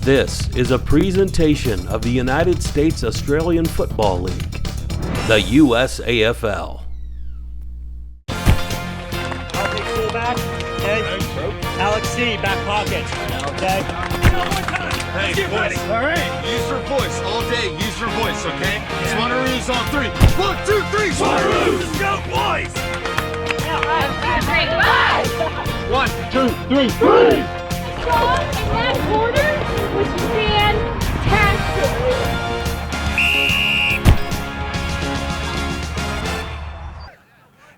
This is a presentation of the United States Australian Football League, the USAFL. Okay, fullback. Okay. Alex C, back pocket. Okay. Hey, voice. All right. Use your voice all day. Use your voice, okay? Swannaroos on three. 1, 2, 3. Swannaroos. Let's go, boys. 1, 2, 3, 3. Strong in that order was fantastic.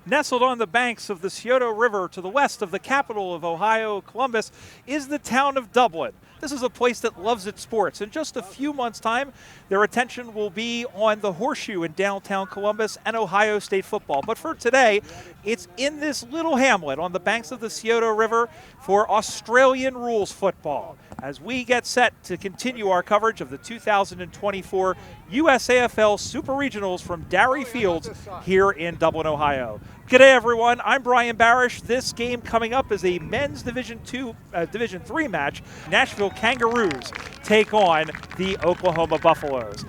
Nestled on the banks of the Scioto River to the west of the capital of Ohio, Columbus, is the town of Dublin. This is a place that loves its sports. In just a few months' time, their attention will be on the Horseshoe in downtown Columbus and Ohio State football. But for today, it's in this little hamlet on the banks of the Scioto River for Australian rules football, as we get set to continue our coverage of the 2024 USAFL Super Regionals from Darry Fields here in Dublin, Ohio. G'day everyone, I'm Brian Barish. This game coming up is a men's Division III match. Nashville Kangaroos take on the Oklahoma Buffaloes.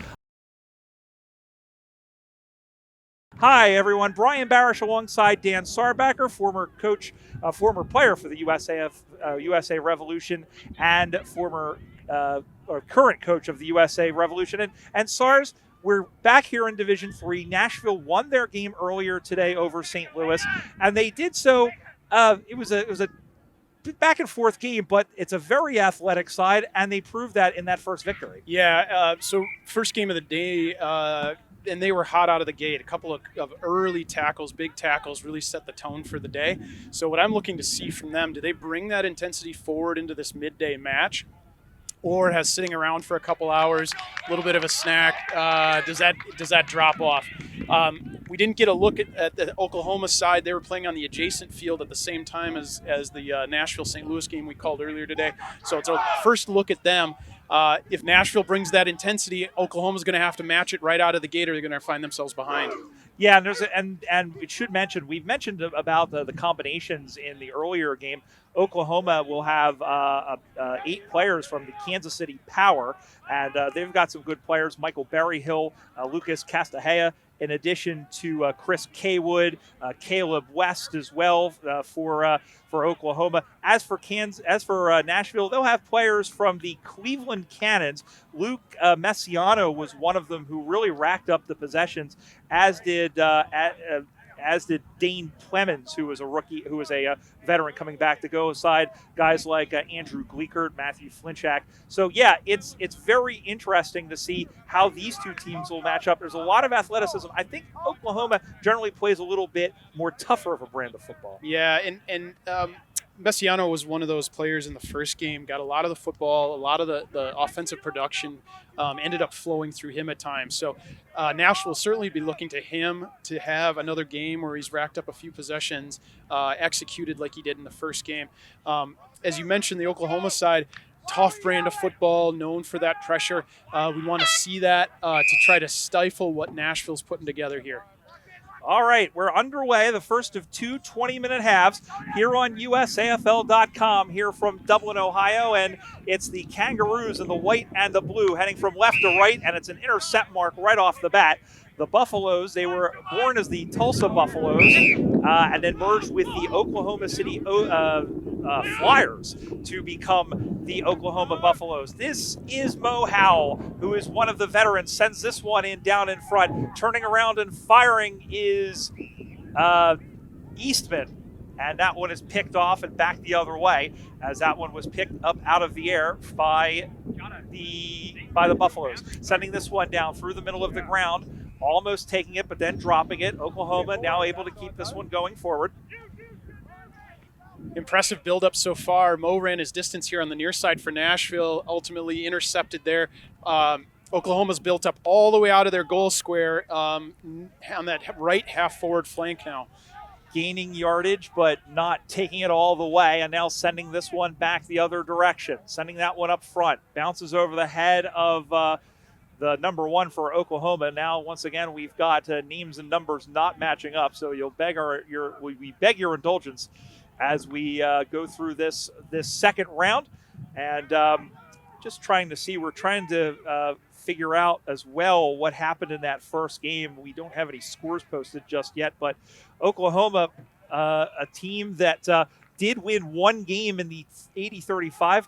Hi everyone, Brian Barish alongside Dan Sarbacker, former player for the USA Revolution and current coach of the USA Revolution. And Sars, we're back here in Division III. Nashville won their game earlier today over St. Louis, and they did so. It was a back and forth game, but it's a very athletic side, and they proved that in that first victory. Yeah. So first game of the day, and they were hot out of the gate. A couple of early tackles, big tackles, really set the tone for the day. So what I'm looking to see from them, do they bring that intensity forward into this midday match? Or has sitting around for a couple hours, a little bit of a snack, does that drop off? We didn't get a look at the Oklahoma side. They were playing on the adjacent field at the same time as the Nashville-St. Louis game we called earlier today. So it's our first look at them. If Nashville brings that intensity, Oklahoma's going to have to match it right out of the gate, or they're going to find themselves behind. Yeah, and we should mention, we've mentioned about the combinations in the earlier game. Oklahoma will have 8 players from the Kansas City Power, and they've got some good players: Michael Berryhill, Lucas Castahea, in addition to Chris Kaywood, Caleb West as well for Oklahoma. As for Nashville, they'll have players from the Cleveland Cannons. Luke Messiano was one of them who really racked up the possessions, as did Dane Clemens, who was a rookie, who was a veteran coming back to go aside guys like Andrew Gleekert, Matthew Flinchak. So yeah, it's very interesting to see how these two teams will match up. There's a lot of athleticism. I think Oklahoma generally plays a little bit more tougher of a brand of football. Yeah, and Messiano was one of those players in the first game, got a lot of the football, a lot of the offensive production ended up flowing through him at times. So Nashville will certainly be looking to him to have another game where he's racked up a few possessions, executed like he did in the first game. As you mentioned, the Oklahoma side, tough brand of football, known for that pressure. We want to see that to try to stifle what Nashville's putting together here. All right, we're underway, the first of two 20-minute halves here on USAFL.com here from Dublin, Ohio, and it's the Kangaroos in the white and the blue heading from left to right, and it's an intercept mark right off the bat. The Buffaloes, they were born as the Tulsa Buffaloes and then merged with the Oklahoma City Flyers to become the Oklahoma Buffaloes. This is Mo Howell, who is one of the veterans, sends this one in down in front. Turning around and firing is Eastman. And that one is picked off and back the other way, as that one was picked up out of the air by the Buffaloes. Sending this one down through the middle of the ground, almost taking it, but then dropping it. Oklahoma now able to keep this one going forward. Impressive build-up so far. Mo ran his distance here on the near side for Nashville, ultimately intercepted there. Oklahoma's built up all the way out of their goal square on that right half-forward flank now. Gaining yardage, but not taking it all the way, and now sending this one back the other direction. Sending that one up front. Bounces over the head of the number 1 for Oklahoma. Now, once again, we've got names and numbers not matching up, so we beg your indulgence as we go through this second round. And just trying to see. We're trying to figure out as well what happened in that first game. We don't have any scores posted just yet, but Oklahoma, a team that did win one game in the 80-35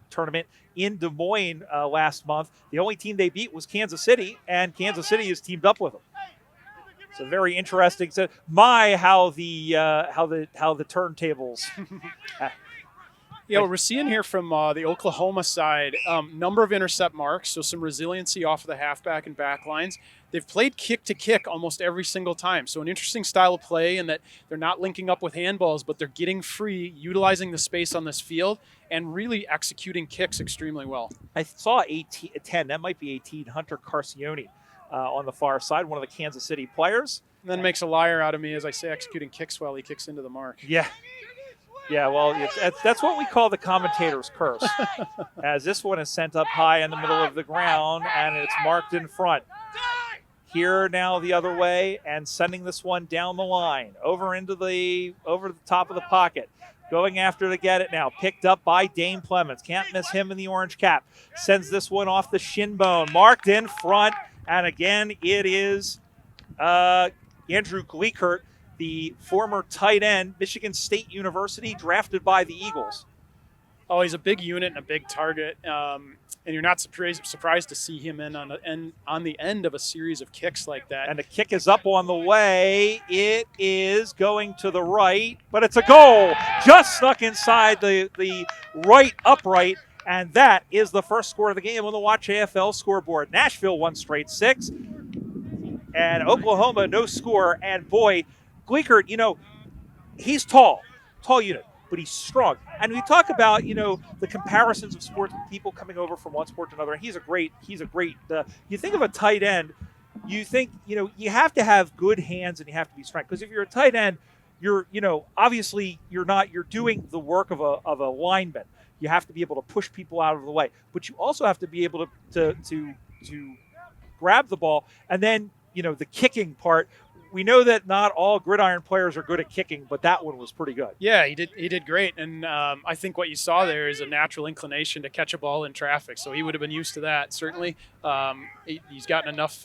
tournament in Des Moines last month. The only team they beat was Kansas City, and Kansas City is teamed up with them. So very interesting. So how the turntables. Yeah, what we're seeing here from the Oklahoma side, number of intercept marks, so some resiliency off of the halfback and back lines. They've played kick to kick almost every single time. So an interesting style of play in that they're not linking up with handballs, but they're getting free, utilizing the space on this field, and really executing kicks extremely well. I saw 10. That might be 18. Hunter Carcione on the far side, one of the Kansas City players. And then makes a liar out of me as I say executing kicks while he kicks into the mark. Yeah. Yeah, well, that's what we call the commentator's curse. As this one is sent up high in the middle of the ground, and it's marked in front. Here now the other way, and sending this one down the line, over the top of the pocket. Going after to get it now. Picked up by Dane Clemens. Can't miss him in the orange cap. Sends this one off the shin bone. Marked in front, and again it is Andrew Gleekert, the former tight end, Michigan State University, drafted by the Eagles. Oh, he's a big unit and a big target, and you're not surprised to see him on the end of a series of kicks like that. And the kick is up on the way. It is going to the right, but it's a goal. Just snuck inside the right upright, and that is the first score of the game on the Watch AFL scoreboard. Nashville 1 straight 6, and Oklahoma no score. And boy, Gleekert, he's tall unit, but he's strong. And we talk about, the comparisons of sports with people coming over from one sport to another. He's a great, you think of a tight end, you think, you have to have good hands and you have to be strong. Because if you're a tight end, obviously you're doing the work of a lineman. You have to be able to push people out of the way. But you also have to be able to grab the ball. And then, the kicking part. We know that not all gridiron players are good at kicking, but that one was pretty good. Yeah, he did great. And I think what you saw there is a natural inclination to catch a ball in traffic. So he would have been used to that, certainly. He's gotten enough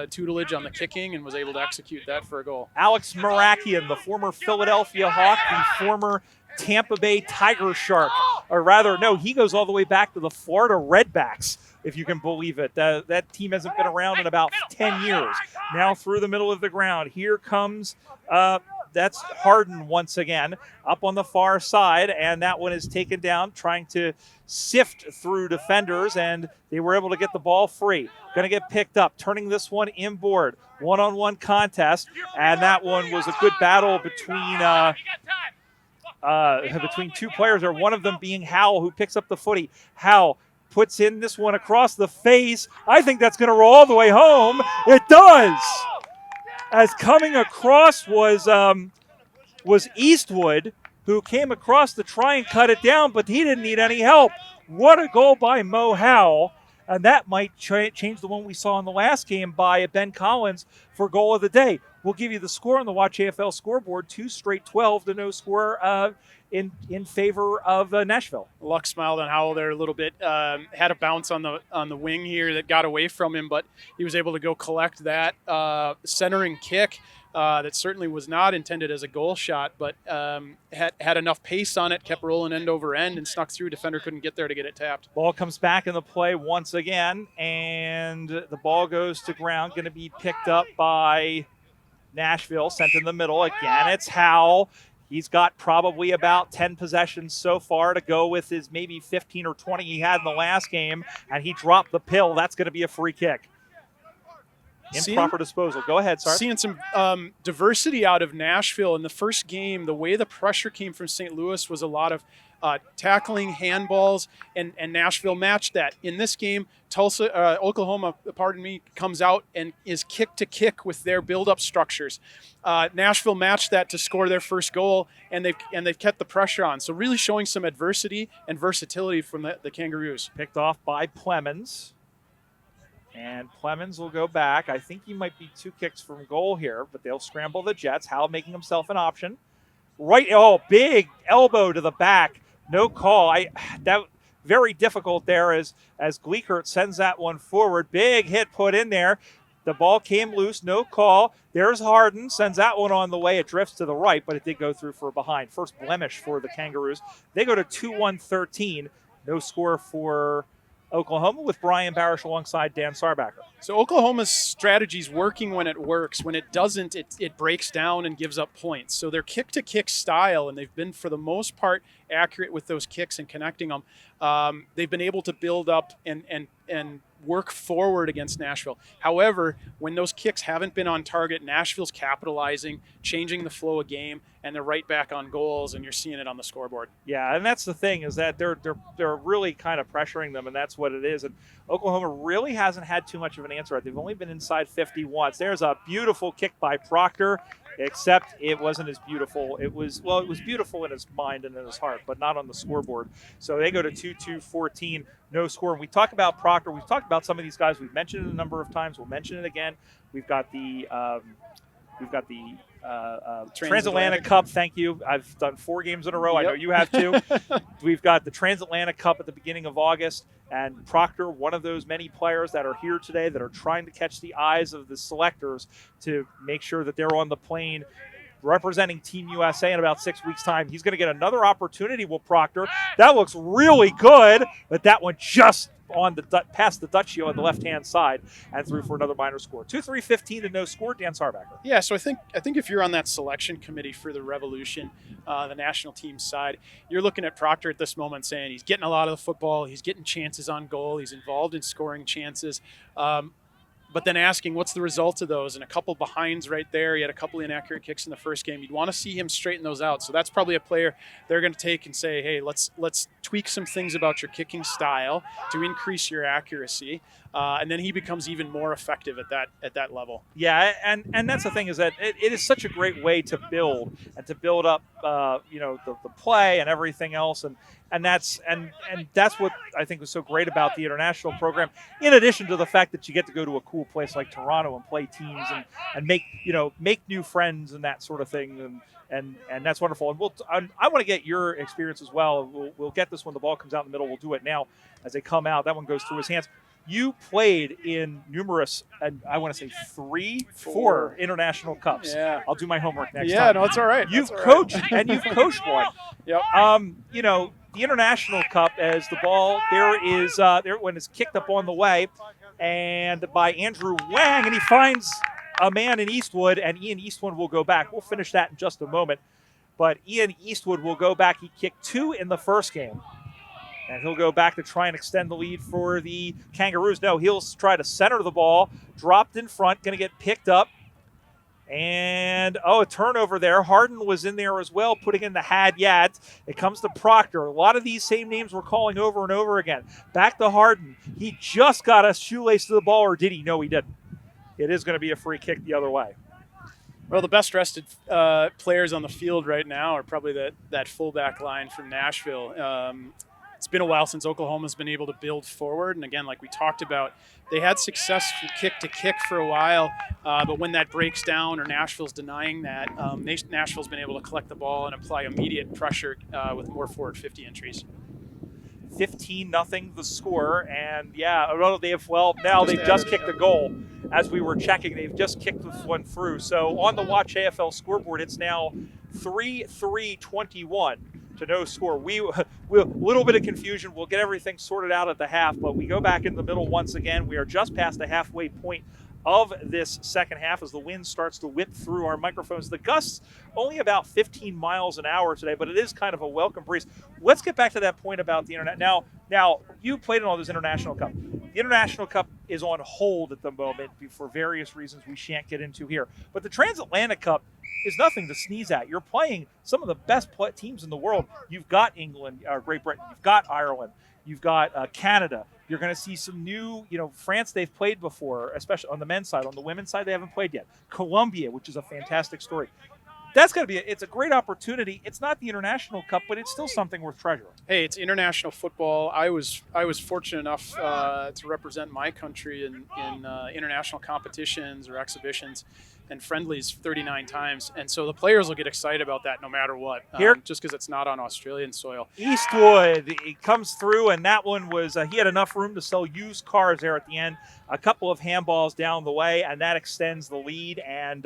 tutelage on the kicking and was able to execute that for a goal. Alex Marakian, the former Philadelphia Hawk, the former Tampa Bay Tiger Shark. Or rather, no, he goes all the way back to the Florida Redbacks, if you can believe it. That team hasn't been around in about 10 years. Now through the middle of the ground. Here comes, that's Harden once again, up on the far side, and that one is taken down, trying to sift through defenders, and they were able to get the ball free. Going to get picked up, turning this one inboard. One-on-one contest, and that one was a good battle between two players, or one of them being Howell, who picks up the footy. Howell puts in this one across the face. I think that's going to roll all the way home. It does. As coming across was Eastwood, who came across to try and cut it down, but he didn't need any help. What a goal by Mo Howell. And that might change the one we saw in the last game by Ben Collins for goal of the day. We'll give you the score on the Watch AFL scoreboard, 2 straight 12 to no score in favor of Nashville. Luck smiled on Howell there a little bit. Had a bounce on the wing here that got away from him, but he was able to go collect that centering kick. That certainly was not intended as a goal shot, but had enough pace on it, kept rolling end over end, and snuck through. Defender couldn't get there to get it tapped. Ball comes back in the play once again, and the ball goes to ground, going to be picked up by Nashville, sent in the middle. Again, it's Howell. He's got probably about 10 possessions so far to go with his maybe 15 or 20 he had in the last game, and he dropped the pill. That's going to be a free kick. Improper disposal. Go ahead, Sarge. Seeing some diversity out of Nashville in the first game. The way the pressure came from St. Louis was a lot of tackling, handballs, and Nashville matched that. In this game, Oklahoma, comes out and is kick to kick with their build-up structures. Nashville matched that to score their first goal, and they've kept the pressure on. So really showing some adversity and versatility from the Kangaroos. Picked off by Clemens. And Clemens will go back. I think he might be 2 kicks from goal here, but they'll scramble the Jets. Howell making himself an option. Big elbow to the back. No call. very difficult there as Gleekert sends that one forward. Big hit put in there. The ball came loose, no call. There's Harden, sends that one on the way. It drifts to the right, but it did go through for a behind. First blemish for the Kangaroos. They go to 2-1-13. No score for Oklahoma with Brian Barish alongside Dan Sarbacker. So Oklahoma's strategy is working when it works. When it doesn't, it breaks down and gives up points. So their kick-to-kick style, and they've been for the most part accurate with those kicks and connecting them, they've been able to build up and work forward against Nashville. However, when those kicks haven't been on target, Nashville's capitalizing, changing the flow of game, and they're right back on goals, and you're seeing it on the scoreboard. Yeah, and that's the thing, is that they're really kind of pressuring them, and that's what it is. And Oklahoma really hasn't had too much of an answer. They've only been inside 50 once. There's a beautiful kick by Proctor, except it wasn't as beautiful. It was beautiful in his mind and in his heart, but not on the scoreboard. So they go to 2-2-14, no score. And we talk about Proctor. We've talked about some of these guys. We've mentioned it a number of times. We'll mention it again. We've got the Transatlantic Cup. Thank you. I've done 4 games in a row. Yep. I know you have too. We've got the Transatlantic Cup at the beginning of August, and Proctor, one of those many players that are here today that are trying to catch the eyes of the selectors to make sure that they're on the plane representing Team USA in about 6 weeks' time. He's going to get another opportunity with Proctor. That looks really good, but that one just on the past the Dutchio on the left-hand side and through for another minor score. 2-3-15 to no score, Dan Sarbacker. Yeah, so I think if you're on that selection committee for the Revolution, the national team side, you're looking at Proctor at this moment saying he's getting a lot of the football, he's getting chances on goal, he's involved in scoring chances. But then asking what's the result of those, and a couple behinds right there. He had a couple inaccurate kicks in the first game. You'd want to see him straighten those out. So that's probably a player they're going to take and say, hey, let's tweak some things about your kicking style to increase your accuracy, and then he becomes even more effective at that level. Yeah, and that's the thing, is that it is such a great way to build and to build up the play and everything else, and that's what I think was so great about the international program, in addition to the fact that you get to go to a cool place like Toronto and play teams and make new friends and that sort of thing, and that's wonderful. And I want to get your experience as well. We'll get this when the ball comes out in the middle. We'll do it now as they come out. That one goes through his hands. You played in numerous, and I want to say 4 international cups. Yeah. I'll do my homework next time. Yeah, no, it's all right. You've coached one. Yep. The international cup, as the ball when it's kicked up on the way, and by Andrew Wang, and he finds a man in Eastwood, and Ian Eastwood will go back. We'll finish that in just a moment. But Ian Eastwood will go back. He kicked 2 in the first game. And he'll go back to try and extend the lead for the Kangaroos. No, he'll try to center the ball. Dropped in front, going to get picked up. And, a turnover there. Harden was in there as well, putting in the Had-Yad. It comes to Proctor. A lot of these same names we're calling over and over again. Back to Harden. He just got a shoelace to the ball, or did he? No, he didn't. It is going to be a free kick the other way. Well, the best rested players on the field right now are probably that fullback line from Nashville. It's been a while since Oklahoma's been able to build forward. And again, like we talked about, they had success from kick to kick for a while. But when that breaks down or Nashville's denying that, Nashville's been able to collect the ball and apply immediate pressure with more forward 50 entries. 15-0 the score. And they've just kicked a goal. As we were checking, they've just kicked this one through. So on the Watch AFL scoreboard, it's now 3-3-21. To no score. We'll a little bit of confusion. We'll get everything sorted out at the half, but we go back in the middle once again. We are just past the halfway point of this second half as the wind starts to whip through our microphones. The gusts only about 15 miles an hour today, but it is kind of a welcome breeze. Let's get back to that point about the internet. Now you played in all those International Cup. The International Cup is on hold at the moment for various reasons we shan't get into here. But the Transatlantic Cup is nothing to sneeze at. You're playing some of the best teams in the world. You've got England, Great Britain. You've got Ireland. You've got Canada. You're going to see some new, France they've played before, especially on the men's side. On the women's side, they haven't played yet. Colombia, which is a fantastic story. That's going to be it's a great opportunity. It's not the International Cup, but it's still something worth treasuring. Hey, it's international football. I was fortunate enough to represent my country in international competitions or exhibitions. and friendlies 39 times. And so the players will get excited about that no matter what, just because it's not on Australian soil. Eastwood, he comes through, and that one was, he had enough room to sell used cars there at the end. A couple of handballs down the way, and that extends the lead. And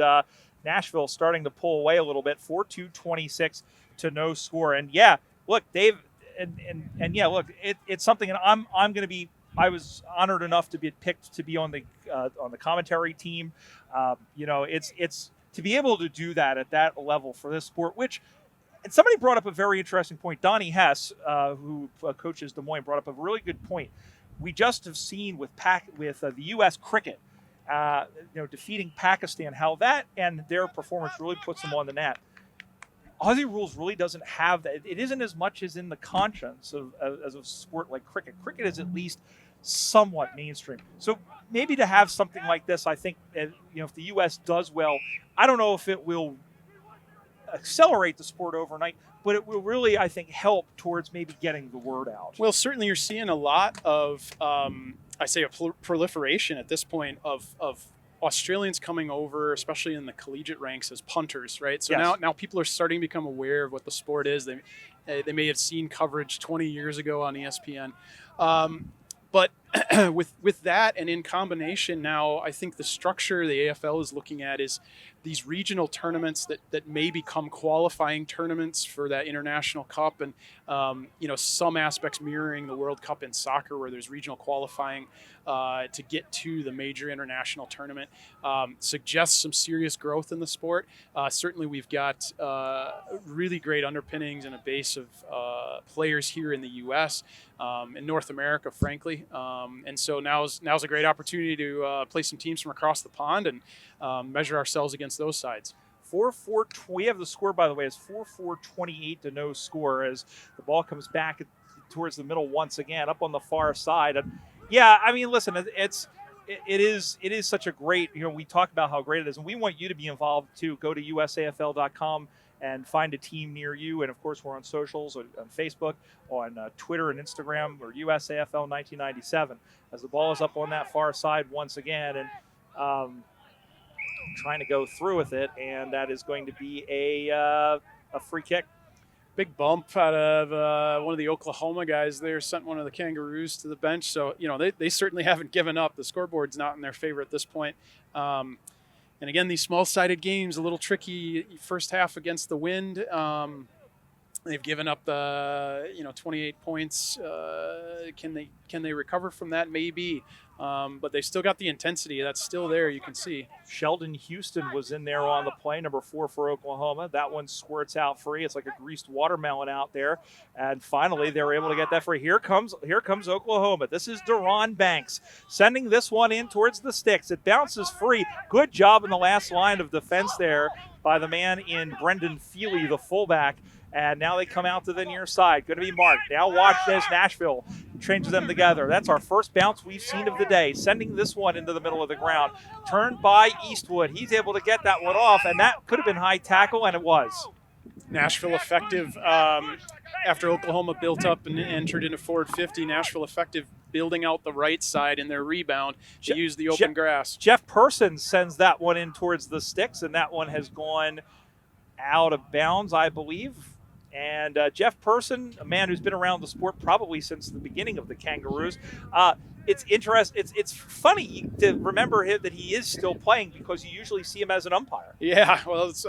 Nashville starting to pull away a little bit, 4-2-26 to no score. And yeah, look, Dave, and yeah, look, it's something that I'm going to be. I was honored enough to be picked to be on the commentary team. It's to be able to do that at that level for this sport. And somebody brought up a very interesting point. Donnie Hess, who coaches Des Moines, brought up a really good point. We just have seen with the U.S. cricket, defeating Pakistan, how that and their performance really puts them on the net. Aussie rules really doesn't have that. It isn't as much as in the conscience of a sport like cricket. Cricket is at least somewhat mainstream. So maybe to have something like this, I think, if the U.S. does well, I don't know if it will accelerate the sport overnight, but it will really, I think, help towards maybe getting the word out. Well, certainly you're seeing a lot of, a proliferation at this point of Australians coming over, especially in the collegiate ranks, as punters, right? So yes. now people are starting to become aware of what the sport is. They may have seen coverage 20 years ago on ESPN. But with that, and in combination now, I think the structure the AFL is looking at is these regional tournaments that may become qualifying tournaments for that international cup, and some aspects mirroring the World Cup in soccer, where there's regional qualifying to get to the major international tournament, suggests some serious growth in the sport. Certainly we've got really great underpinnings and a base of players here in the U.S., in North America, frankly. And so now's a great opportunity to play some teams from across the pond and measure ourselves against those sides. 4-4. We have the score, by the way, is 4-4-28 to no score as the ball comes back towards the middle once again, up on the far side. And yeah, I mean, listen, it is such a great, we talk about how great it is, and we want you to be involved too. Go to USAFL.com and find a team near you. And of course, we're on socials, on Facebook, on Twitter and Instagram. We're USAFL 1997 as the ball is up on that far side once again, and trying to go through with it, and that is going to be a free kick. Big bump out of one of the Oklahoma guys there, sent one of the Kangaroos to the bench. So, they certainly haven't given up. The scoreboard's not in their favor at this point. And again, these small-sided games, a little tricky first half against the wind. They've given up 28 points. Can they recover from that? Maybe. But they still got the intensity. That's still there, you can see. Sheldon Houston was in there on the play, number 4 for Oklahoma. That one squirts out free. It's like a greased watermelon out there. And finally, they were able to get that free. Here comes Oklahoma. This is Deron Banks sending this one in towards the sticks. It bounces free. Good job in the last line of defense there by the man in Brendan Feely, the fullback. And now they come out to the near side. Going to be marked. Now watch this. Nashville changes them together. That's our first bounce we've seen of the day. Sending this one into the middle of the ground. Turned by Eastwood. He's able to get that one off, and that could have been high tackle, and it was. Nashville effective after Oklahoma built up and entered into forward 50. Nashville effective building out the right side in their rebound to use the open grass. Jeff Person sends that one in towards the sticks, and that one has gone out of bounds, I believe. And Jeff Person, a man who's been around the sport probably since the beginning of the Kangaroos, it's interesting. It's funny to remember him that he is still playing because you usually see him as an umpire. Yeah, well, it's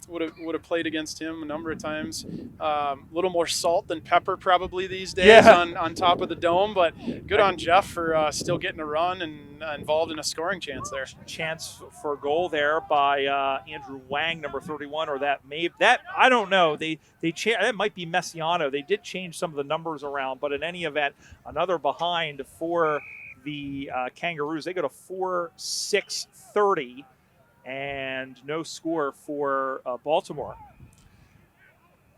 would have played against him a number of times. A little more salt than pepper probably these days on top of the dome, but good on Jeff for still getting a run and involved in a scoring chance there. Chance for a goal there by Andrew Wang, number 31, or that I don't know. That might be Messiano. They did change some of the numbers around, but in any event, another behind for the Kangaroos. They go to 4-6-30 and no score for Baltimore.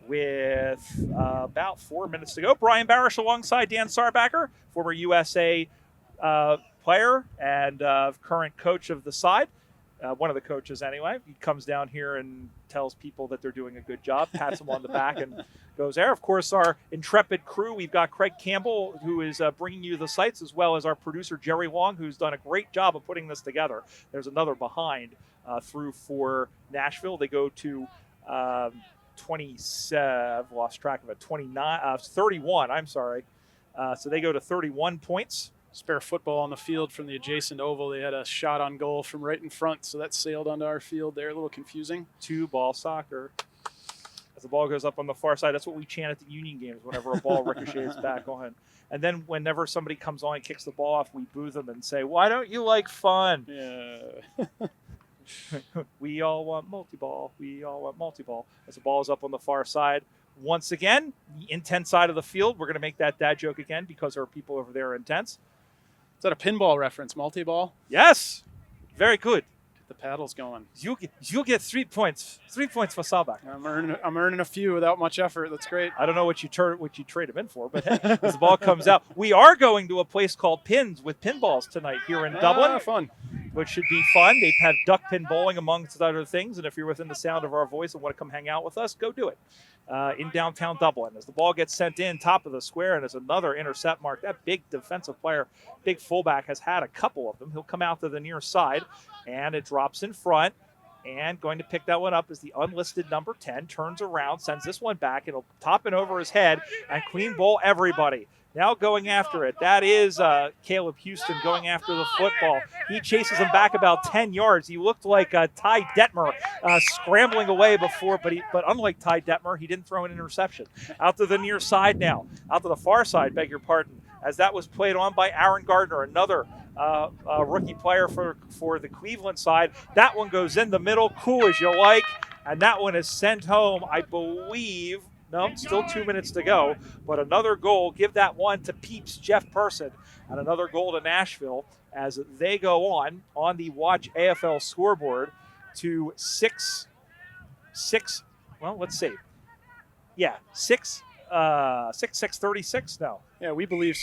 With about 4 minutes to go, Brian Barish alongside Dan Sarbacker, former USA player and current coach of the side. One of the coaches anyway. He comes down here and tells people that they're doing a good job, pats them on the back, and goes there. Of course, our intrepid crew, we've got Craig Campbell, who is bringing you the sights, as well as our producer, Jerry Long, who's done a great job of putting this together. There's another behind through for Nashville. They go to 27. I've lost track of it. 31. I'm sorry. So they go to 31 points. Spare football on the field from the adjacent oval. They had a shot on goal from right in front, so that sailed onto our field there. A little confusing. 2-ball soccer. As the ball goes up on the far side, that's what we chant at the Union games whenever a ball ricochets back on. And then whenever somebody comes on and kicks the ball off, we boo them and say, "Why don't you like fun?" Yeah. We all want multi-ball. We all want multi-ball. As the ball is up on the far side, once again, the intense side of the field. We're going to make that dad joke again because there are people over there intense. Is that a pinball reference? Multi-ball? Yes. Very good. Get the paddles going. You get 3 points. 3 points for Salbach. I'm earning a few without much effort. That's great. I don't know what you trade him in for, but hey, as the ball comes out, we are going to a place called Pins with pinballs tonight here in Dublin. Fun. Which should be fun. They have duck pin bowling amongst other things, and if you're within the sound of our voice and want to come hang out with us, go do it. In downtown Dublin. As the ball gets sent in, top of the square, and there's another intercept mark. That big defensive player, big fullback, has had a couple of them. He'll come out to the near side, and it drops in front. And going to pick that one up is the unlisted number 10. Turns around, sends this one back. It'll top it over his head and clean bowl everybody. Now going after it. That is Caleb Houston going after the football. He chases him back about 10 yards. He looked like Ty Detmer scrambling away before, but unlike Ty Detmer, he didn't throw an interception. Out to the near side now. Out to the far side, beg your pardon, as that was played on by Aaron Gardner, another rookie player for the Cleveland side. That one goes in the middle, cool as you like, and that one is sent home, I believe. No, still 2 minutes to go, but another goal. Give that one to Peeps, Jeff Person, and another goal to Nashville as they go on the Watch AFL scoreboard to 6. Well, let's see. Yeah, 6:36. No. Yeah, we believe.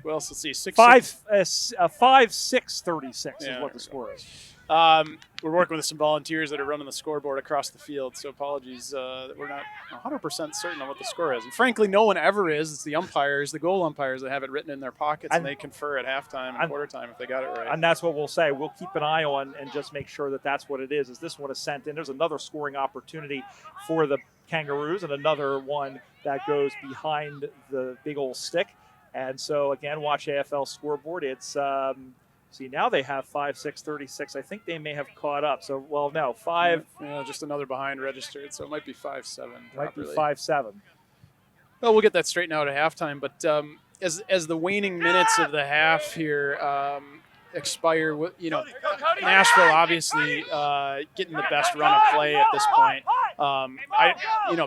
Well, let's see. 5:6:36 is what the score is. We're working with some volunteers that are running the scoreboard across the field, so apologies that we're not 100% certain on what the score is. And frankly, no one ever is. It's the umpires, the goal umpires, that have it written in their pockets, and they confer at halftime and quarter time if they got it right. And that's what we'll say. We'll keep an eye on and just make sure that that's what it is. As this one is sent in, there's another scoring opportunity for the Kangaroos and another one that goes behind the big old stick. And so, again, Watch AFL scoreboard. It's see, now they have 5:6:36. I think they may have caught up. So, well, no, 5. Yeah, just another behind registered, so it might be 5-7. Might be 5-7. Well, we'll get that straightened out at halftime. But as the waning minutes of the half here expire, Nashville obviously getting the best run of play at this point.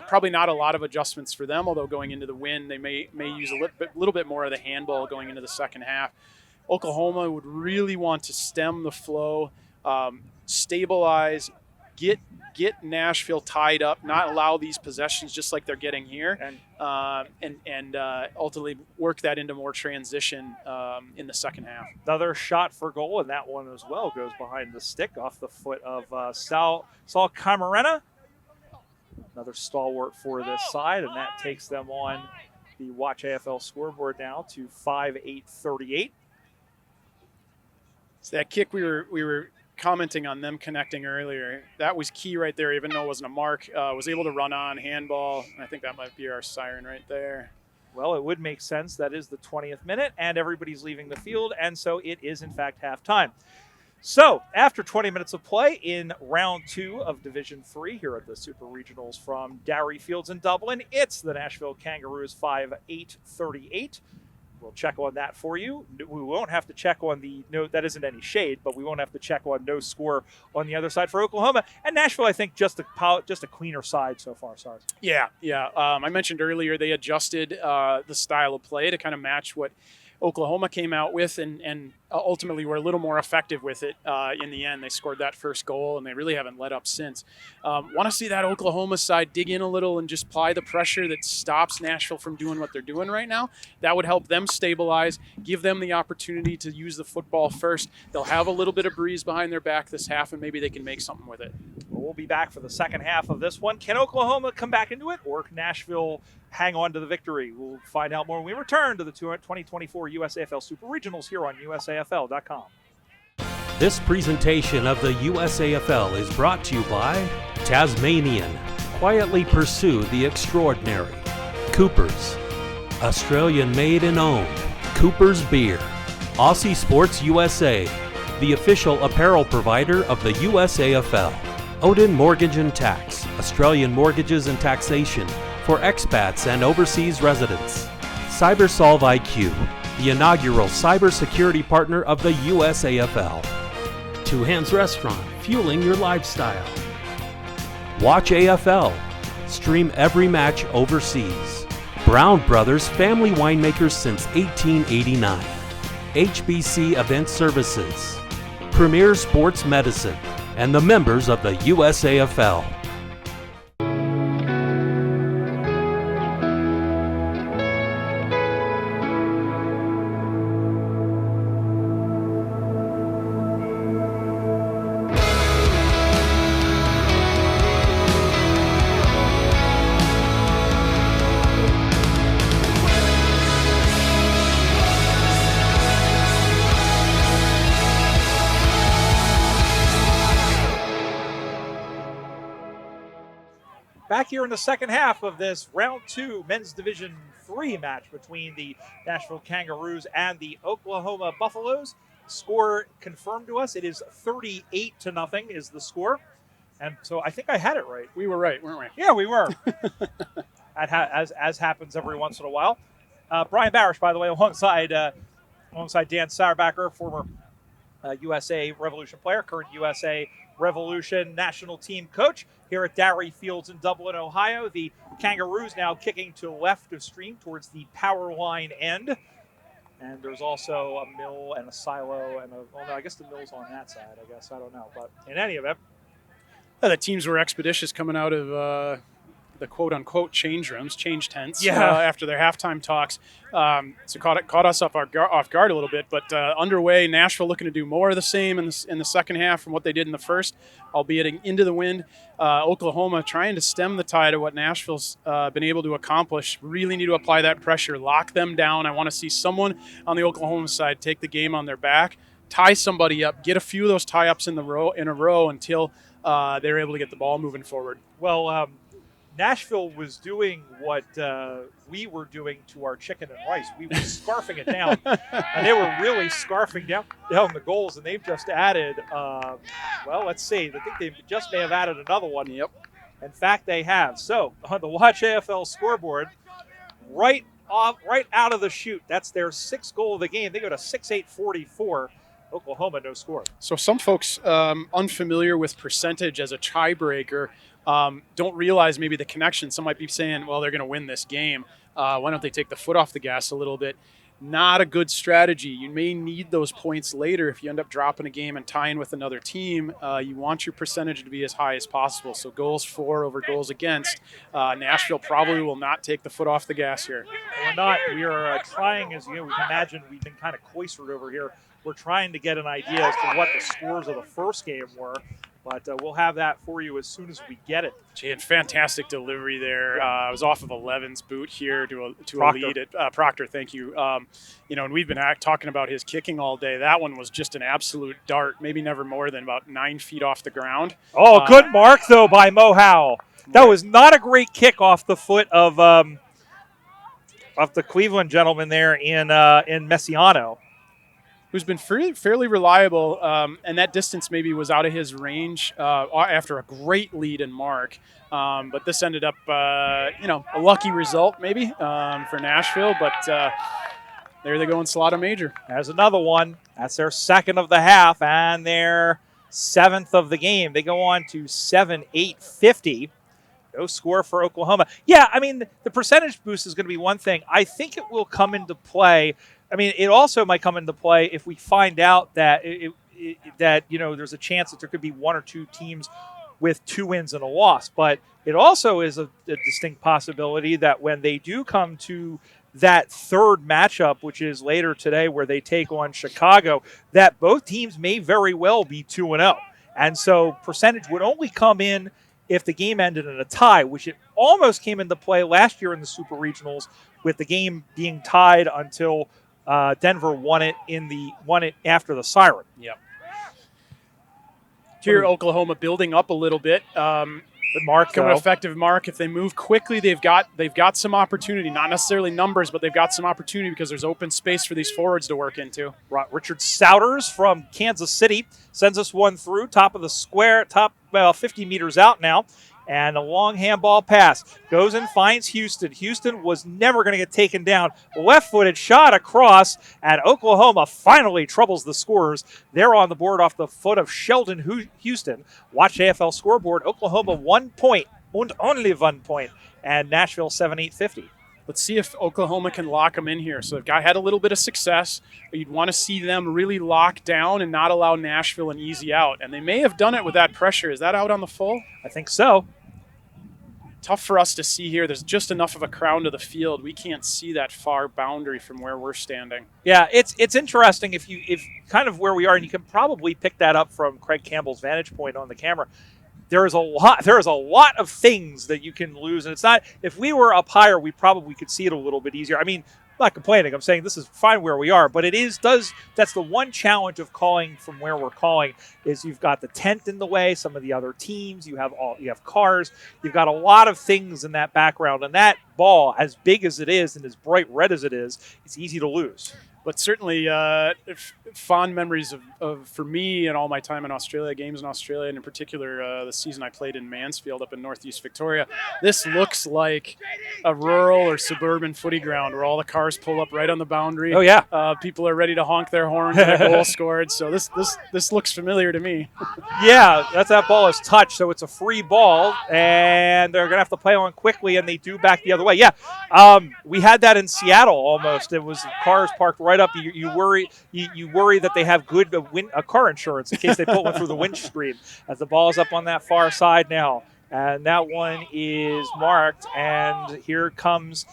Probably not a lot of adjustments for them. Although going into the win, they may use a little bit more of the handball going into the second half. Oklahoma would really want to stem the flow, stabilize, get Nashville tied up, not allow these possessions just like they're getting here, and ultimately work that into more transition in the second half. Another shot for goal, and that one as well goes behind the stick off the foot of Saul Camarena. Another stalwart for this side, and that takes them on the Watch AFL scoreboard now to 5:8:38. So that kick we were commenting on them connecting earlier, that was key right there, even though it wasn't a mark. Was able to run on, handball, and I think that might be our siren right there. Well, it would make sense. That is the 20th minute, and everybody's leaving the field, and so it is, in fact, halftime. So, after 20 minutes of play in round 2 of Division 3 here at the Super Regionals from Dowry Fields in Dublin, it's the Nashville Kangaroos 5:8:38. We'll check on that for you. We won't have to check on that isn't any shade, but we won't have to check on no score on the other side for Oklahoma. And Nashville, I think, just a cleaner side so far, Sars. Yeah. I mentioned earlier they adjusted the style of play to kind of match what Oklahoma came out with, and ultimately were a little more effective with it in the end. They scored that first goal, and they really haven't let up since. Want to see that Oklahoma side dig in a little and just apply the pressure that stops Nashville from doing what they're doing right now. That would help them stabilize, give them the opportunity to use the football first. They'll have a little bit of breeze behind their back this half, and maybe they can make something with it. Well, we'll be back for the second half of this one. Can Oklahoma come back into it, or can Nashville hang on to the victory? We'll find out more when we return to the 2024 USAFL Super Regionals here on USAFL.com. This presentation of the USAFL is brought to you by Tasmanian. Quietly pursue the extraordinary. Coopers. Australian made and owned. Coopers Beer. Aussie Sports USA, the official apparel provider of the USAFL. Odin Mortgage and Tax, Australian mortgages and taxation for expats and overseas residents. CyberSolve IQ, the inaugural cybersecurity partner of the USAFL. Two Hands Restaurant, fueling your lifestyle. Watch AFL, stream every match overseas. Brown Brothers, family winemakers since 1889. HBC Event Services, Premier Sports Medicine, and the members of the USAFL. Back here in the second half of this round 2 men's division 3 match between the Nashville Kangaroos and the Oklahoma Buffaloes. Score confirmed to us. It is 38-0 is the score. And so I think I had it right. We were right, weren't we? Yeah, we were. as happens every once in a while. Brian Barish, by the way, alongside Dan Sauerbacher, former USA Revolution player, current USA Revolution national team coach here at Darry Fields in Dublin, Ohio. The Kangaroos now kicking to the left of stream towards the power line end. And there's also a mill and a silo and I guess the mill's on that side, I guess. I don't know. But in any event. The teams were expeditious coming out of the quote-unquote change rooms, change tents, after their halftime talks. So caught us off guard a little bit. But underway, Nashville looking to do more of the same in the second half from what they did in the first, albeit into the wind. Oklahoma trying to stem the tide of what Nashville's been able to accomplish. Really need to apply that pressure, lock them down. I want to see someone on the Oklahoma side take the game on their back, tie somebody up, get a few of those tie-ups in a row until they're able to get the ball moving forward. Well, Nashville was doing what we were doing to our chicken and rice. We were scarfing it down, and they were really scarfing down the goals, and they've just added, let's see. I think they just may have added another one. Yep. In fact, they have. So, on the Watch AFL scoreboard, right out of the chute, that's their 6th goal of the game. They go to 6-8-44. Oklahoma, no score. So some folks unfamiliar with percentage as a tiebreaker don't realize maybe the connection. Some might be saying, well, they're going to win this game. Why don't they take the foot off the gas a little bit? Not a good strategy. You may need those points later if you end up dropping a game and tying with another team. You want your percentage to be as high as possible. So goals for over goals against. Nashville probably will not take the foot off the gas here. We're not. We are trying, as we can imagine, we've been kind of cloistered over here. We're trying to get an idea as to what the scores of the first game were. But we'll have that for you as soon as we get it. Gee, and fantastic delivery there. I was off of 11's boot here to a lead at Proctor. Thank you. And we've been talking about his kicking all day. That one was just an absolute dart, maybe never more than about 9 feet off the ground. Oh, good mark, though, by Mo Howell. That was not a great kick off the foot of the Cleveland gentleman there in Messiano, who's been fairly reliable, and that distance maybe was out of his range after a great lead in mark. But this ended up, a lucky result maybe for Nashville, but there they go in Salado Major. There's another one. That's their 2nd of the half and their 7th of the game. They go on to 7-8-50. No score for Oklahoma. Yeah, I mean, the percentage boost is going to be one thing. I think it will come into play. I mean, it also might come into play if we find out that there's a chance that there could be 1 or 2 teams with 2 wins and a loss. But it also is a distinct possibility that when they do come to that 3rd matchup, which is later today where they take on Chicago, that both teams may very well be 2-0. And so percentage would only come in if the game ended in a tie, which it almost came into play last year in the Super Regionals with the game being tied until Denver won it after the siren. Yep. Here, Oklahoma building up a little bit. Good mark, Become an though. effective mark. If they move quickly, they've got some opportunity. Not necessarily numbers, but they've got some opportunity because there's open space for these forwards to work into. Richard Souders from Kansas City sends us one through, top of the square, 50 meters out now. And a long handball pass goes and finds Houston. Houston was never going to get taken down. Left-footed shot across, and Oklahoma finally troubles the scorers. They're on the board off the foot of Sheldon Houston. Watch AFL scoreboard. Oklahoma 1 point, and only 1 point, and Nashville 7-8-50. Let's see if Oklahoma can lock them in here. So they've had a little bit of success. But you'd want to see them really lock down and not allow Nashville an easy out. And they may have done it with that pressure. Is that out on the full? I think so. Tough for us to see here. There's just enough of a crown to the field. We can't see that far boundary from where we're standing. Yeah, it's interesting if kind of where we are, and you can probably pick that up from Craig Campbell's vantage point on the camera. There is a lot of things that you can lose, and it's not. If we were up higher, we probably could see it a little bit easier. I mean, I'm not complaining. I'm saying this is fine where we are, but that's the one challenge of calling from where we're calling is you've got the tent in the way, some of the other teams, you have cars, you've got a lot of things in that background, and that ball, as big as it is and as bright red as it is, it's easy to lose. But certainly fond memories of for me and all my time in Australia, games in Australia, and in particular the season I played in Mansfield up in Northeast Victoria. This looks like a rural or suburban footy ground where all the cars pull up right on the boundary. Oh, yeah. People are ready to honk their horns and a goal scored. So this looks familiar to me. Yeah, that ball is touched, so it's a free ball, and they're going to have to play on quickly, and they do back the other way. Yeah, we had that in Seattle almost. It was cars parked right up. You worry that they have good car insurance in case they put one through the windscreen. As the ball is up on that far side now, and that one is marked, and here comes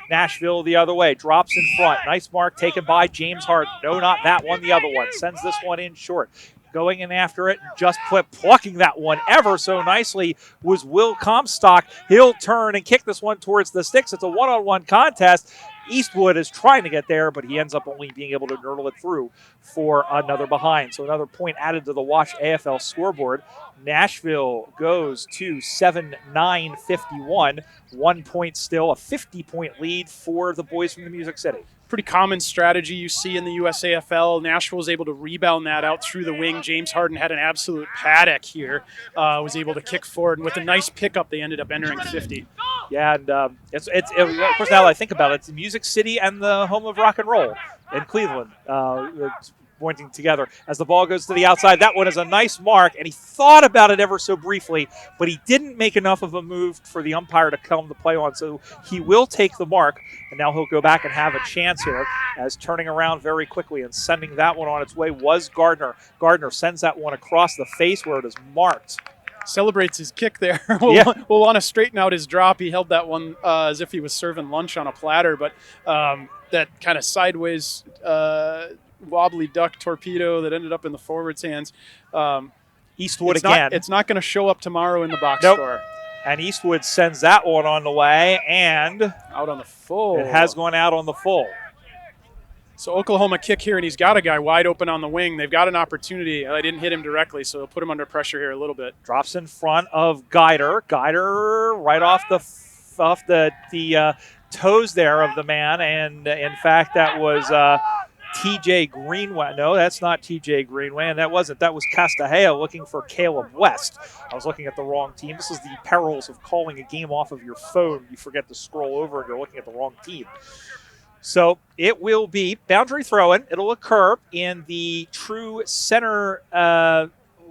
Nashville the other way, drops in front. Nice mark taken by James Harden. No, not that one, the other one. Sends this one in short. Going in after it, just plucking that one ever so nicely was Will Comstock. He'll turn and kick this one towards the sticks. It's a one-on-one contest. Eastwood is trying to get there, but he ends up only being able to nurtle it through for another behind. So another point added to the Watch AFL scoreboard. Nashville goes to 7-9-51. 1 point still, a 50-point lead for the boys from the Music City. Pretty common strategy you see in the USAFL. Nashville was able to rebound that out through the wing. James Harden had an absolute paddock here. Was able to kick forward, and with a nice pickup, they ended up entering 50. Yeah, and of course, now that I think about it, it's the Music City and the home of rock and roll in Cleveland. It's pointing together as the ball goes to the outside. That one is a nice mark, and he thought about it ever so briefly, but he didn't make enough of a move for the umpire to come to play on, so he will take the mark, and now he'll go back and have a chance here as turning around very quickly and sending that one on its way was Gardner. Gardner sends that one across the face where it is marked. Celebrates his kick there. We'll want to straighten out his drop. He held that one as if he was serving lunch on a platter, but that kind of sideways wobbly duck torpedo that ended up in the forward's hands. Eastwood again. It's not going to show up tomorrow in the box nope. score. And Eastwood sends that one on the way, and out on the full. It has gone out on the full. So Oklahoma kick here, and he's got a guy wide open on the wing. They've got an opportunity. I didn't hit him directly, so they'll put him under pressure here a little bit. Drops in front of Guider. Guider right off the toes there of the man, and in fact that was TJ Greenway. No, that's not TJ Greenway, and that wasn't. That was Castahea looking for Caleb West. I was looking at the wrong team. This is the perils of calling a game off of your phone. You forget to scroll over and you're looking at the wrong team. So it will be boundary throw-in. It'll occur in the true center,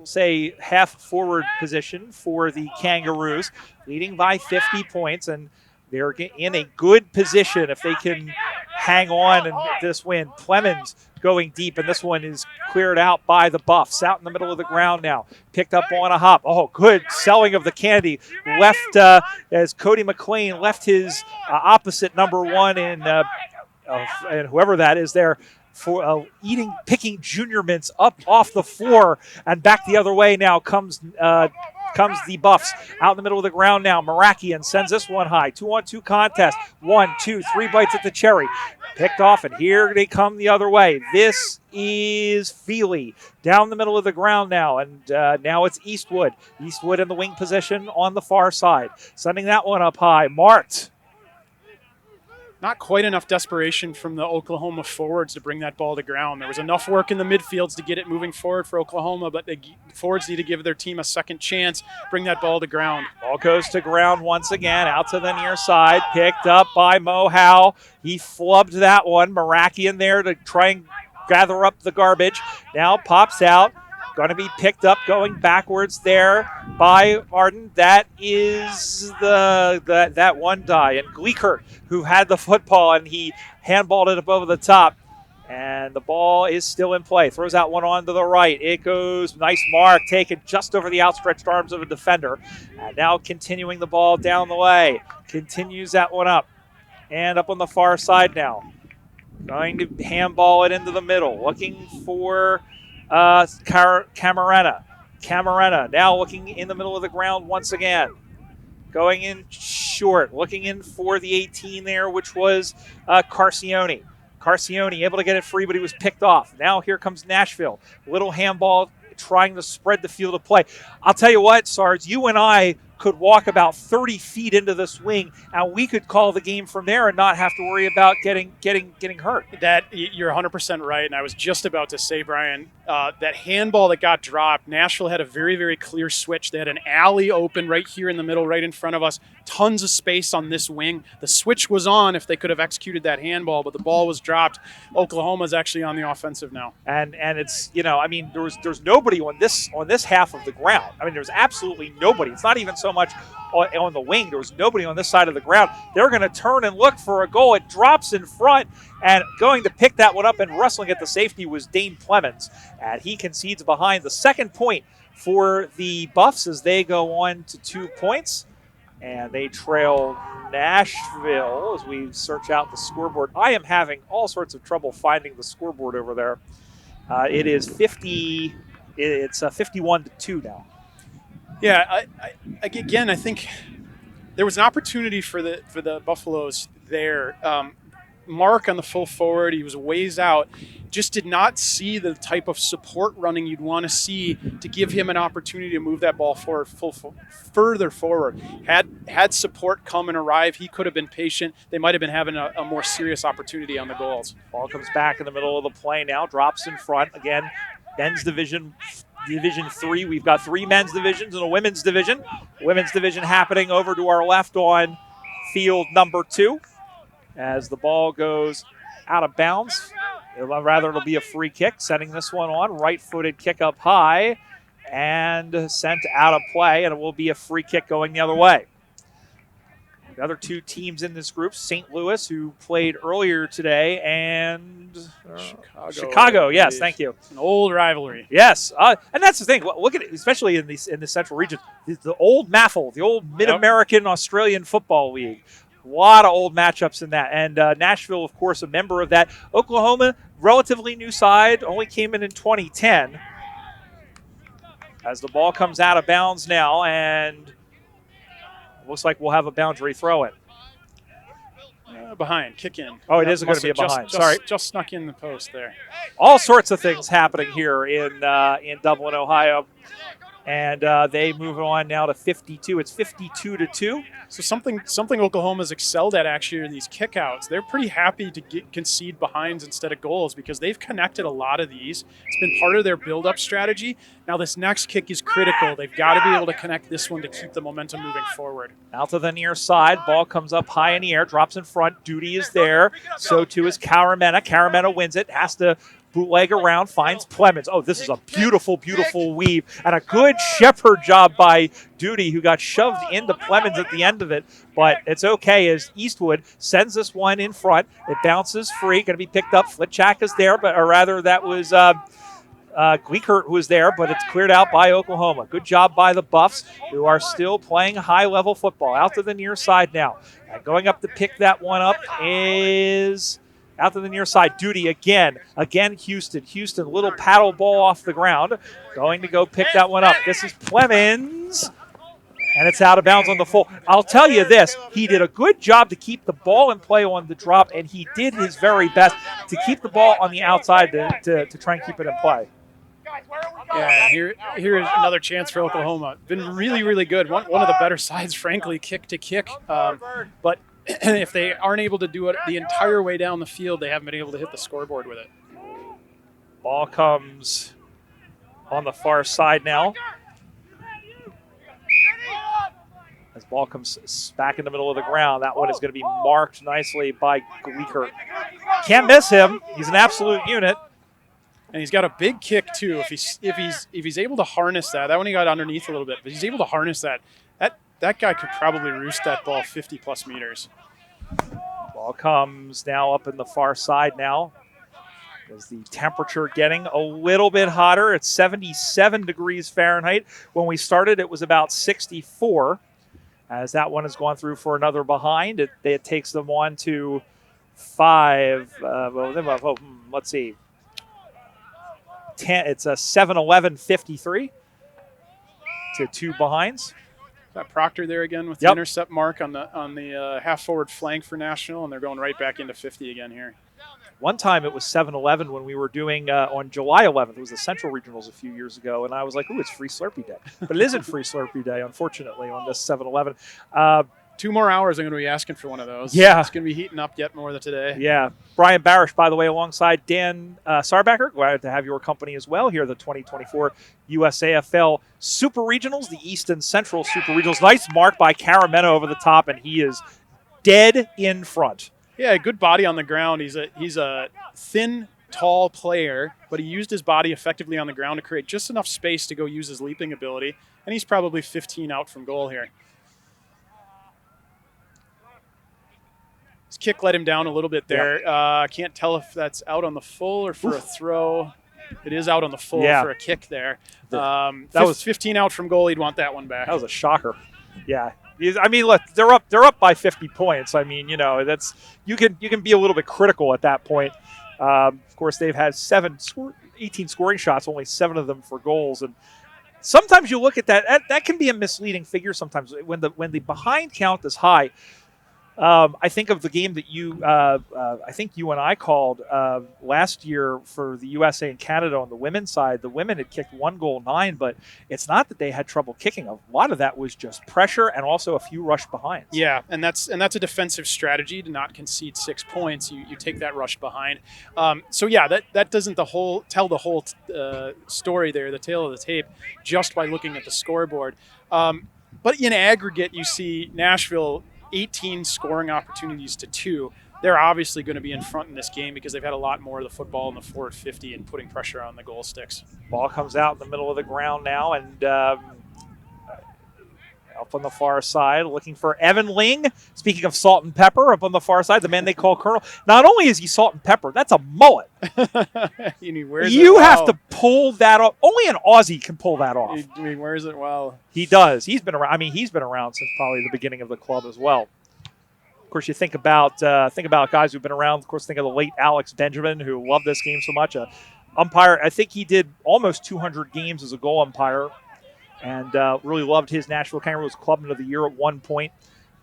say, half-forward position for the Kangaroos, leading by 50 points, and they're in a good position if they can hang on and this win. Clemens going deep, and this one is cleared out by the Buffs. Out in the middle of the ground now. Picked up on a hop. Oh, good selling of the candy. Left, as Cody McLean left his opposite number one in and whoever that is there for picking junior mints up off the floor and back the other way now comes the Buffs. Out in the middle of the ground now. Marakian sends this one high. 2-on-2 contest. 1, 2, 3 bites at the cherry. Picked off, and here they come the other way. This is Feely down the middle of the ground now, and now it's Eastwood. Eastwood in the wing position on the far side. Sending that one up high. Marked. Not quite enough desperation from the Oklahoma forwards to bring that ball to ground. There was enough work in the midfields to get it moving forward for Oklahoma, but the forwards need to give their team a second chance, bring that ball to ground. Ball goes to ground once again, out to the near side, picked up by Mo Howe. He flubbed that one. Merakian there to try and gather up the garbage. Now pops out. Going to be picked up going backwards there by Arden. That is that one die. And Gleekert, who had the football, and he handballed it up over the top. And the ball is still in play. Throws out one on to the right. It goes, nice mark, taken just over the outstretched arms of a defender. And now continuing the ball down the way. Continues that one up. And up on the far side now. Going to handball it into the middle. Looking for Camarena now looking in the middle of the ground once again. Going in short, looking in for the 18 there, which was Carcione. Carcione able to get it free, but he was picked off. Now here comes Nashville. Little handball trying to spread the field of play. I'll tell you what, Sarge, you and I could walk about 30 feet into the swing, and we could call the game from there and not have to worry about getting hurt. That you're 100% right, and I was just about to say, Brian, that handball that got dropped, Nashville had a very, very clear switch. They had an alley open right here in the middle, right in front of us. Tons of space on this wing. The switch was on if they could have executed that handball, but the ball was dropped. Oklahoma's actually on the offensive now. And it's, there's nobody on this half of the ground. I mean, there's absolutely nobody. It's not even so much on the wing. There was nobody on this side of the ground. They're going to turn and look for a goal. It drops in front, and going to pick that one up and wrestling at the safety was Dane Clemens. And he concedes behind. The second point for the Buffs as they go on to 2 points. And they trail Nashville as we search out the scoreboard. I am having all sorts of trouble finding the scoreboard over there. It is 50. It's 51-2 now. Yeah, I think there was an opportunity for the Buffaloes there. Mark on the full forward, he was a ways out, just did not see the type of support running you'd want to see to give him an opportunity to move that ball forward, further forward. Had support come and arrive, he could have been patient. They might have been having a more serious opportunity on the goals. Ball comes back in the middle of the play now, drops in front. Again, men's Division 3. We've got 3 men's divisions and a women's division. Women's division happening over to our left on field number 2. As the ball goes out of bounds. It'll be a free kick. Sending this one on. Right-footed kick up high and sent out of play, and it will be a free kick going the other way. The other 2 teams in this group, St. Louis, who played earlier today, and Chicago. Yes, thank you. An old rivalry. Yes, and that's the thing. Look at it, especially in the Central region. The old MAFL, the old Mid-American Australian Football League. A lot of old matchups in that. And Nashville, of course, a member of that. Oklahoma, relatively new side, only came in 2010. As the ball comes out of bounds now, and looks like we'll have a boundary throw-in. Behind, kick in. Oh, it is going to be a behind. Sorry. Just snuck in the post there. All sorts of things happening here in Dublin, Ohio. And they move on now to 52. It's 52-2. So something Oklahoma's excelled at actually are these kickouts. They're pretty happy to concede behinds instead of goals because they've connected a lot of these. It's been part of their build-up strategy. Now this next kick is critical. They've got to be able to connect this one to keep the momentum moving forward. Out to the near side. Ball comes up high in the air, drops in front. Duty is there. So too is Caramena. Caramena wins it. Has to bootleg around, finds Clemens. Oh, this is a beautiful, beautiful weave. And a good shepherd job by Duty, who got shoved into Clemens at the end of it. But it's okay as Eastwood sends this one in front. It bounces free, going to be picked up. Flitchak is there, or rather that was Gleekert who was there, but it's cleared out by Oklahoma. Good job by the Buffs, who are still playing high-level football. Out to the near side now. And going up to pick that one up is... Out to the near side, Duty again. Again, Houston. Houston, little paddle ball off the ground. Going to go pick that one up. This is Clemens. And it's out of bounds on the full. I'll tell you this, he did a good job to keep the ball in play on the drop, and he did his very best to keep the ball on the outside to try and keep it in play. Yeah, here is another chance for Oklahoma. Been really, really good. One of the better sides, frankly, kick to kick. But if they aren't able to do it the entire way down the field, they haven't been able to hit the scoreboard with it. Ball comes on the far side now. As ball comes back in the middle of the ground, that one is going to be marked nicely by Gleeker. Can't miss him. He's an absolute unit. And he's got a big kick too. If he's able to harness that one he got underneath a little bit, but he's able to harness that guy could probably roost that ball 50+ meters. Ball comes now up in the far side now. Is the temperature getting a little bit hotter? It's 77 degrees Fahrenheit. When we started, it was about 64. As that one has gone through for another behind, it takes them on to 5. Let's see. 10. It's a 7-11-53 to 2 behinds. Got Proctor there again with the intercept mark on the half-forward flank for Nashville, and they're going right back into 50 again here. One time it was 7-11 when we were doing on July 11th. It was the Central Regionals a few years ago, and I was like, ooh, it's Free Slurpee Day. But it isn't Free Slurpee Day, unfortunately, on this 7-11. 2 more hours, I'm going to be asking for one of those. Yeah. It's going to be heating up yet more than today. Yeah. Brian Barish, by the way, alongside Dan Sarbacker. Glad to have your company as well here, the 2024 USAFL Super Regionals, the East and Central Super Regionals. Nice mark by Carameno over the top, and he is dead in front. Yeah, good body on the ground. He's a thin, tall player, but he used his body effectively on the ground to create just enough space to go use his leaping ability, and he's probably 15 out from goal here. His kick let him down a little bit there. Can't tell if that's out on the full or for a throw. It is out on the full for a kick there. That was 15 out from goal. He'd want that one back. That was a shocker. Yeah. I mean, look, they're up by 50 points. I mean, that's you can be a little bit critical at that point. Of course, they've had 18 scoring shots, only 7 of them for goals, and sometimes you look at that can be a misleading figure. Sometimes when the behind count is high. I think of the game that I think you and I called last year for the USA and Canada on the women's side. The women had kicked 1 goal 9, but it's not that they had trouble kicking. A lot of that was just pressure and also a few rush behinds. Yeah, and that's a defensive strategy to not concede 6 points. You take that rush behind. So yeah, that doesn't tell the whole story there, the tale of the tape, just by looking at the scoreboard. But in aggregate, you see Nashville 18 scoring opportunities to 2. They're obviously going to be in front in this game because they've had a lot more of the football in the forward 50 and putting pressure on the goal sticks. Ball comes out in the middle of the ground now, and up on the far side, looking for Evan Ling. Speaking of salt and pepper, up on the far side, the man they call Colonel. Not only is he salt and pepper, that's a mullet. You have to pull that off. Only an Aussie can pull that off. He wears it well. He does. He's been around. I mean, he's been around since probably the beginning of the club as well. Of course, you think about guys who've been around. Of course, think of the late Alex Benjamin, who loved this game so much. Umpire. I think he did almost 200 games as a goal umpire. And really loved his Nashville Kangaroos Clubman of the Year at one point.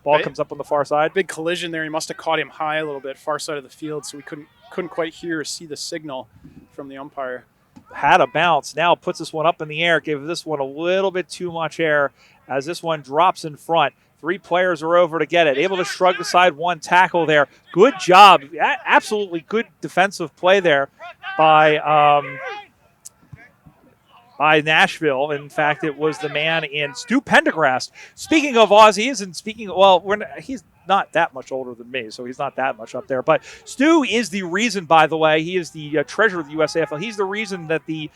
Ball comes up on the far side. Big collision there. He must have caught him high a little bit, far side of the field, so we couldn't quite hear or see the signal from the umpire. Had a bounce. Now puts this one up in the air. Gave this one a little bit too much air as this one drops in front. 3 players are over to get it. Able to shrug aside one tackle there. Good job. Absolutely good defensive play there by Nashville. In fact, it was the man in Stu Pendergrast. Speaking of Aussies and he's not that much older than me, so he's not that much up there. But Stu is the reason, by the way, he is the treasurer of the USAFL. He's the reason that the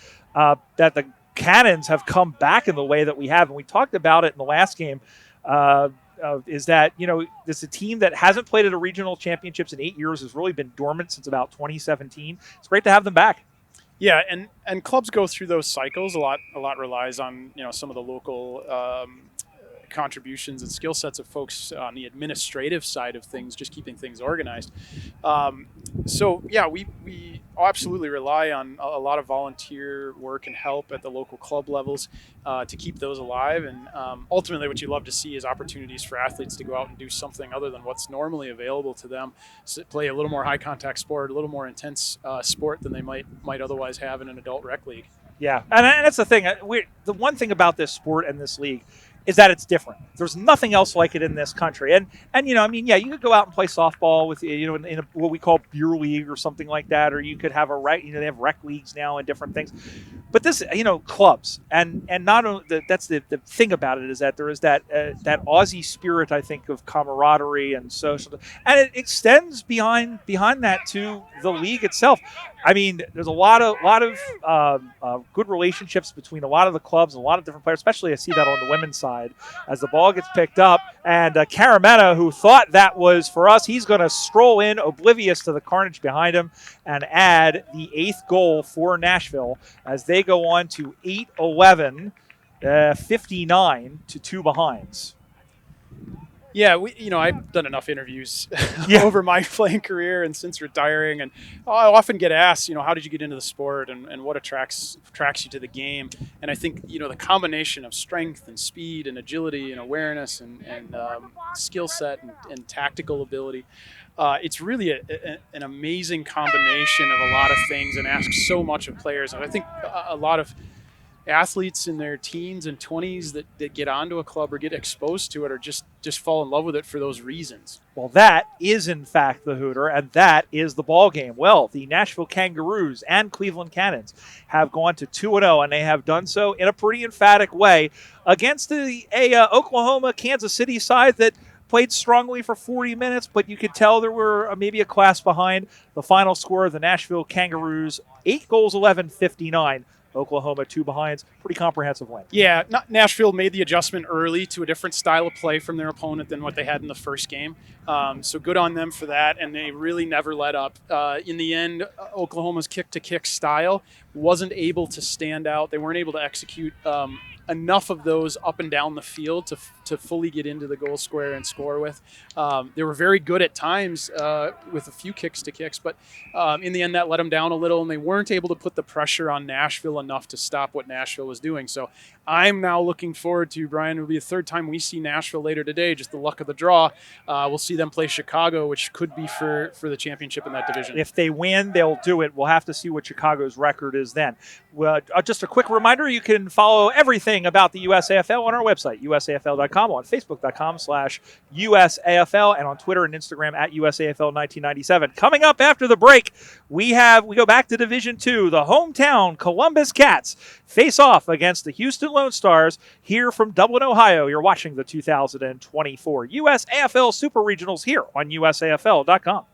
Cannons have come back in the way that we have. And we talked about it in the last game, is that, it's a team that hasn't played at a regional championships in 8 years, has really been dormant since about 2017. It's great to have them back. Yeah, and clubs go through those cycles. A lot relies on some of the local contributions and skill sets of folks on the administrative side of things, just keeping things organized. So yeah, we absolutely rely on a lot of volunteer work and help at the local club levels to keep those alive. And ultimately what you love to see is opportunities for athletes to go out and do something other than what's normally available to them, so play a little more high contact sport, a little more intense sport than they might otherwise have in an adult rec league. Yeah, and that's the thing. The one thing about this sport and this league is that it's different. There's nothing else like it in this country. And you could go out and play softball with, in what we call beer league or something like that, or you could have they have rec leagues now and different things. But this, clubs, and not only that's the thing about it is that there is that Aussie spirit, I think, of camaraderie and social, and it extends behind that to the league itself. I mean, there's a lot of good relationships between a lot of the clubs and a lot of different players, especially I see that on the women's side as the ball gets picked up. And Carametta, who thought that was for us, he's going to stroll in oblivious to the carnage behind him and add the 8th goal for Nashville as they go on to 8-11, 59 to 2 behinds. Yeah, I've done enough interviews over my playing career and since retiring, and I often get asked, how did you get into the sport and what attracts you to the game? And I think, the combination of strength and speed and agility and awareness and skill set and tactical ability, it's really an amazing combination of a lot of things and asks so much of players. And I think a lot of athletes in their teens and 20s that get onto a club or get exposed to it or just fall in love with it for those reasons. Well, that is in fact the Hooter, and that is the ball game. Well, the Nashville Kangaroos and Cleveland Cannons have gone to 2-0, and they have done so in a pretty emphatic way against a Oklahoma Kansas City side that played strongly for 40 minutes, but you could tell there were maybe a class behind. The final score of the Nashville Kangaroos, 8-11-59. Oklahoma 2 behinds. Pretty comprehensive win. Yeah, Nashville made the adjustment early to a different style of play from their opponent than what they had in the first game. So good on them for that, and they really never let up. In the end, Oklahoma's kick-to-kick style wasn't able to stand out. They weren't able to execute enough of those up and down the field to fully get into the goal square and score with. They were very good at times with a few kicks to kicks, but in the end that let them down a little, and they weren't able to put the pressure on Nashville enough to stop what Nashville was doing. So I'm now looking forward to, Brian, it'll be the third time we see Nashville later today, just the luck of the draw. We'll see them play Chicago, which could be for the championship in that division. If they win, they'll do it. We'll have to see what Chicago's record is then. Well, just a quick reminder, you can follow everything about the USAFL on our website, usafl.com, on facebook.com/USAFL, and on Twitter and Instagram at USAFL1997. Coming up after the break, we go back to Division II. The hometown Columbus Cats face off against the Houston Lone Stars here from Dublin, Ohio. You're watching the 2024 USAFL Super Regionals here on USAFL.com.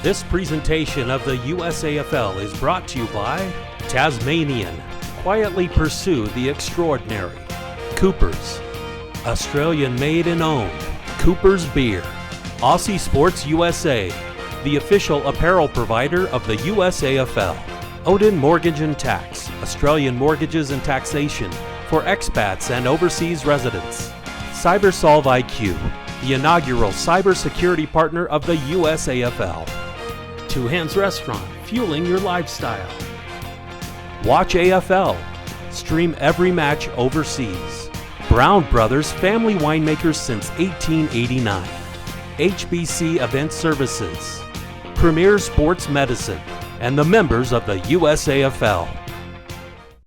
This presentation of the USAFL is brought to you by Tasmanian. Quietly pursue the extraordinary. Coopers. Australian made and owned. Coopers Beer. Aussie Sports USA. The official apparel provider of the USAFL. Odin Mortgage and Tax. Australian mortgages and taxation for expats and overseas residents. CyberSolve IQ. The inaugural cybersecurity partner of the USAFL. Two Hands Restaurant, fueling your lifestyle. Watch AFL. Stream every match overseas. Brown Brothers, family winemakers since 1889. HBC Event Services. Premier Sports Medicine, and the members of the USAFL.